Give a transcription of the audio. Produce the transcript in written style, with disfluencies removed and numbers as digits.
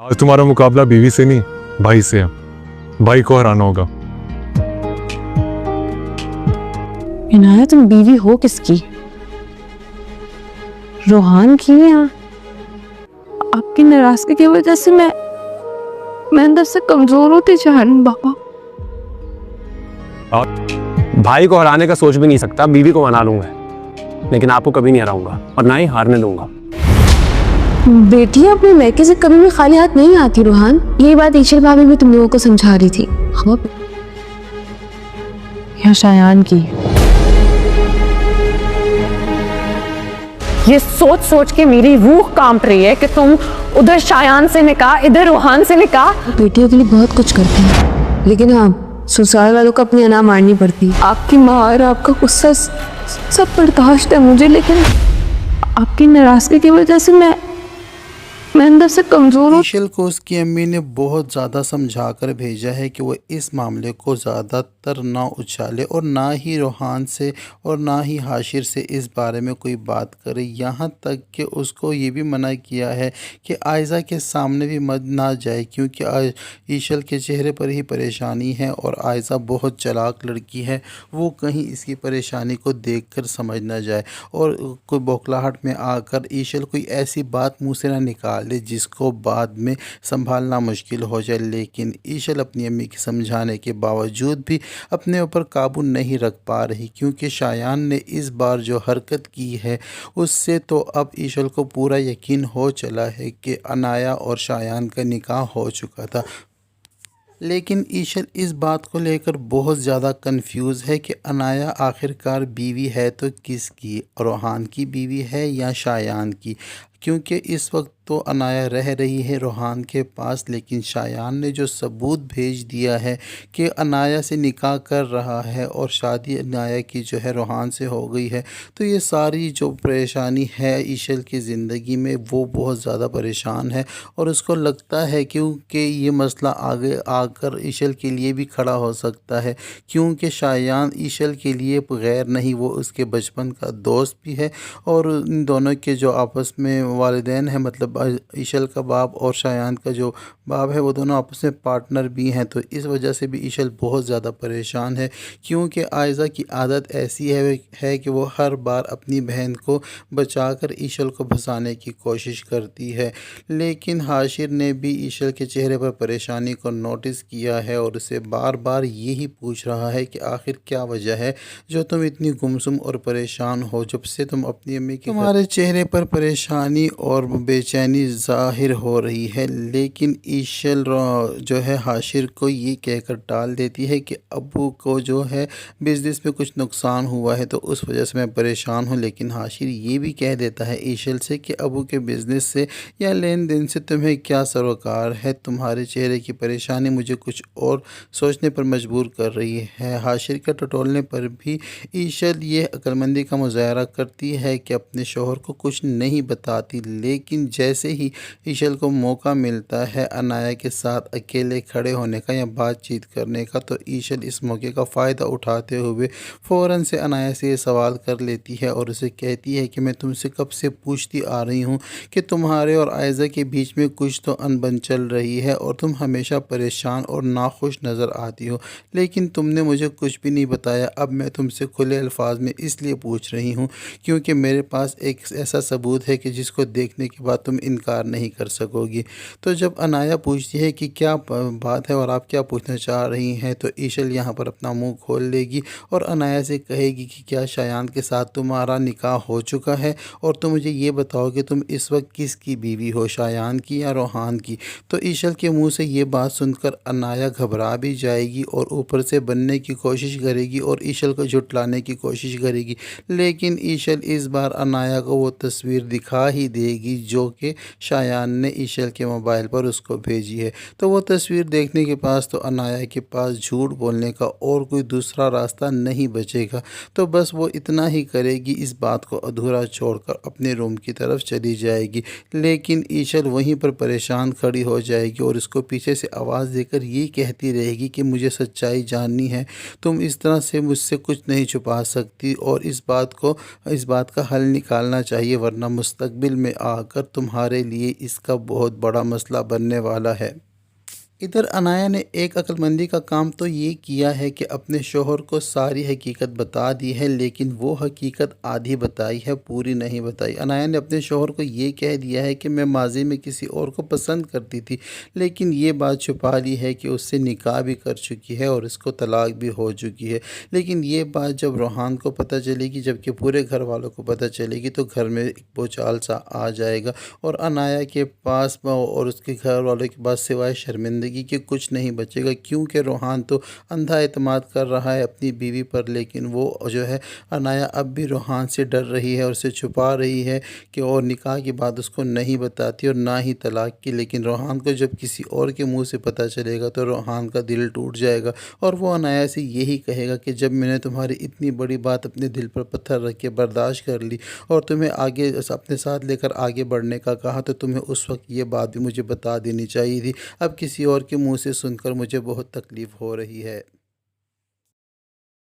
आज तुम्हारा मुकाबला बीवी से नहीं भाई से है। भाई को हराना होगा। इनाया, तुम बीवी हो किसकी? रोहान की या आपकी नाराजगी की वजह से मैं अंदर से कमजोर होती जा रही हूं बाबा। भाई को हराने का सोच भी नहीं सकता, बीवी को मना लूंगा, लेकिन आपको कभी नहीं हराऊंगा और ना ही हारने दूंगा। बेटी अपने मैके से कभी भी खाली हाथ नहीं आती रोहान। यही बात ईशल भाभी भी तुम लोगों को समझा रही थी। या शायान की। ये सोच सोच के मेरी रूह कांप रही है कि तुम उधर शायान से निकाह, इधर रोहान से निकाह। बेटियों के लिए बहुत कुछ करते हैं, लेकिन हाँ, ससुराल वालों को अपनी अना मारनी पड़ती। आपकी माँ और आपका गुस्सा सब बर्दाश्त है मुझे, लेकिन आपकी नाराजगी की वजह से मैं अंदर से कमजोर हूँ। ईशल को उसकी अम्मी ने बहुत ज़्यादा समझा कर भेजा है कि वो इस मामले को ज़्यादातर ना उछाले और ना ही रोहान से और ना ही हाशिर से इस बारे में कोई बात करे। यहाँ तक कि उसको ये भी मना किया है कि आयज़ा के सामने भी मत ना जाए, क्योंकि ईशल के चेहरे पर ही परेशानी है और आयज़ा बहुत चालाक लड़की है। वो कहीं इसकी परेशानी को देखकर समझ ना जाए और कोई बौखलाहट में आकर ईशल कोई ऐसी बात मुँह से ना निकाल जिसको बाद में संभालना मुश्किल हो जाए। लेकिन ईशल अपनी अम्मी के समझाने के बावजूद भी अपने ऊपर काबू नहीं रख पा रही, क्योंकि शायान ने इस बार जो हरकत की है उससे तो अब ईशल को पूरा यकीन हो चला है कि अनाया और शायान का निकाह हो चुका था। लेकिन ईशल इस बात को लेकर बहुत ज़्यादा कंफ्यूज है कि अनाया आखिरकार बीवी है तो किसकी, रोहान की बीवी है या शायान की, क्योंकि इस वक्त तो अनाया रह रही है रोहान के पास, लेकिन शायान ने जो सबूत भेज दिया है कि अनाया से निकाह कर रहा है और शादी अनाया की जो है रोहान से हो गई है, तो ये सारी जो परेशानी है ईशल की ज़िंदगी में वो बहुत ज़्यादा परेशान है और उसको लगता है क्योंकि ये मसला आगे आकर ईशल के लिए भी खड़ा हो सकता है, क्योंकि शायान ईशल के लिए गैर नहीं, वो उसके बचपन का दोस्त भी है और इन दोनों के जो आपस में वालिदैन हैं, मतलब ईशल का बाप और शायान का जो बाप है, वो दोनों आपस में पार्टनर भी हैं। तो इस वजह से भी ईशल बहुत ज़्यादा परेशान है, क्योंकि आयज़ा की आदत ऐसी है कि वो हर बार अपनी बहन को बचाकर ईशल को फंसाने की कोशिश करती है। लेकिन हाशिर ने भी ईशल के चेहरे पर परेशानी को नोटिस किया है और उसे बार बार यही पूछ रहा है कि आखिर क्या वजह है जो तुम इतनी गुमसुम और परेशान हो, जब से तुम अपनी अम्मी के तुम्हारे चेहरे पर परेशानी और बेचैनी ज़ाहिर हो रही है। लेकिन ईशल जो है हाशिर को ये कहकर टाल देती है कि अबू को जो है बिज़नेस में कुछ नुकसान हुआ है तो उस वजह से मैं परेशान हूँ। लेकिन हाशिर ये भी कह देता है ईशल से कि अबू के बिज़नेस से या लेन देन से तुम्हें क्या सरोकार है, तुम्हारे चेहरे की परेशानी मुझे कुछ और सोचने पर मजबूर कर रही है। हाशिर के टटोलने पर भी ईशल ये अक्लमंदी का मुजाहरा करती है कि अपने शोहर को कुछ नहीं बताती, लेकिन जैसे ही ईशल को मौका मिलता है अनाया के साथ अकेले खड़े होने का या बातचीत करने का, तो ईशल इस मौके का फ़ायदा उठाते हुए फ़ौरन से अनाया से ये सवाल कर लेती है और उसे कहती है कि मैं तुमसे कब से पूछती आ रही हूँ कि तुम्हारे और आयज़ा के बीच में कुछ तो अनबन चल रही है और तुम हमेशा परेशान और नाखुश नज़र आती हो, लेकिन तुमने मुझे कुछ भी नहीं बताया। अब मैं तुमसे खुले अल्फाज में इसलिए पूछ रही हूँ क्योंकि मेरे पास एक ऐसा सबूत है कि जिसको देखने के बाद तुम इनकार नहीं कर सकोगी। तो जब अनाया पूछती है कि क्या बात है और आप क्या पूछना चाह रही हैं, तो ईशल यहाँ पर अपना मुंह खोल लेगी और अनाया से कहेगी कि क्या शायान के साथ तुम्हारा निकाह हो चुका है और तुम मुझे ये बताओ कि तुम इस वक्त किसकी बीवी हो, शायान की या रोहान की। तो ईशल के मुँह से ये बात सुनकर अनाया घबरा भी जाएगी और ऊपर से बनने की कोशिश करेगी और ईशल को झुटलाने की कोशिश करेगी, लेकिन ईशल इस बार अनाया को वो तस्वीर दिखा ही देगी जो कि शायान ने ईशल के मोबाइल पर उसको भेजी है। तो वो तस्वीर देखने के पास तो अनाया के पास झूठ बोलने का और कोई दूसरा रास्ता नहीं बचेगा, तो बस वो इतना ही करेगी, इस बात को अधूरा छोड़कर अपने रूम की तरफ चली जाएगी। लेकिन ईशल वहीं पर परेशान खड़ी हो जाएगी और इसको पीछे से आवाज़ देकर ये कहती रहेगी कि मुझे सच्चाई जाननी है, तुम इस तरह से मुझसे कुछ नहीं छुपा सकती और इस बात का हल निकालना चाहिए, वरना मुस्तकबिल میں آ کر تمہارے لیے اس کا بہت بڑا مسئلہ بننے والا ہے۔ ادھر عنایا نے ایک عقلمندی کا کام تو یہ کیا ہے کہ اپنے شوہر کو ساری حقیقت بتا دی ہے، لیکن وہ حقیقت آدھی بتائی ہے، پوری نہیں بتائی۔ عنایا نے اپنے شوہر کو یہ کہہ دیا ہے کہ میں ماضی میں کسی اور کو پسند کرتی تھی، لیکن یہ بات چھپا لی ہے کہ اس سے نکاح بھی کر چکی ہے اور اس کو طلاق بھی ہو چکی ہے۔ لیکن یہ بات جب روحان کو پتہ چلے گی، جبکہ پورے گھر والوں کو پتہ چلے گی، تو گھر میں ایک بھوچال سا آ جائے گا اور عنایا کے پاس اور اس کے گھر والوں کے پاس سوائے شرمندگی کہ کچھ نہیں بچے گا، کیونکہ روحان تو اندھا اعتماد کر رہا ہے اپنی بیوی پر، لیکن وہ جو ہے عنایا اب بھی روحان سے ڈر رہی ہے اور اسے چھپا رہی ہے کہ اور نکاح کی بات اس کو نہیں بتاتی اور نہ ہی طلاق کی۔ لیکن روحان کو جب کسی اور کے منہ سے پتہ چلے گا تو روحان کا دل ٹوٹ جائے گا اور وہ عنایا سے یہی کہے گا کہ جب میں نے تمہاری اتنی بڑی بات اپنے دل پر پتھر رکھ کے برداشت کر لی اور تمہیں آگے اپنے ساتھ لے کر آگے بڑھنے کا کہا، تو تمہیں اس وقت یہ بات بھی مجھے بتا دینی چاہیے تھی۔ اب کسی اور کے منہ سے سن کر مجھے بہت تکلیف ہو رہی ہے۔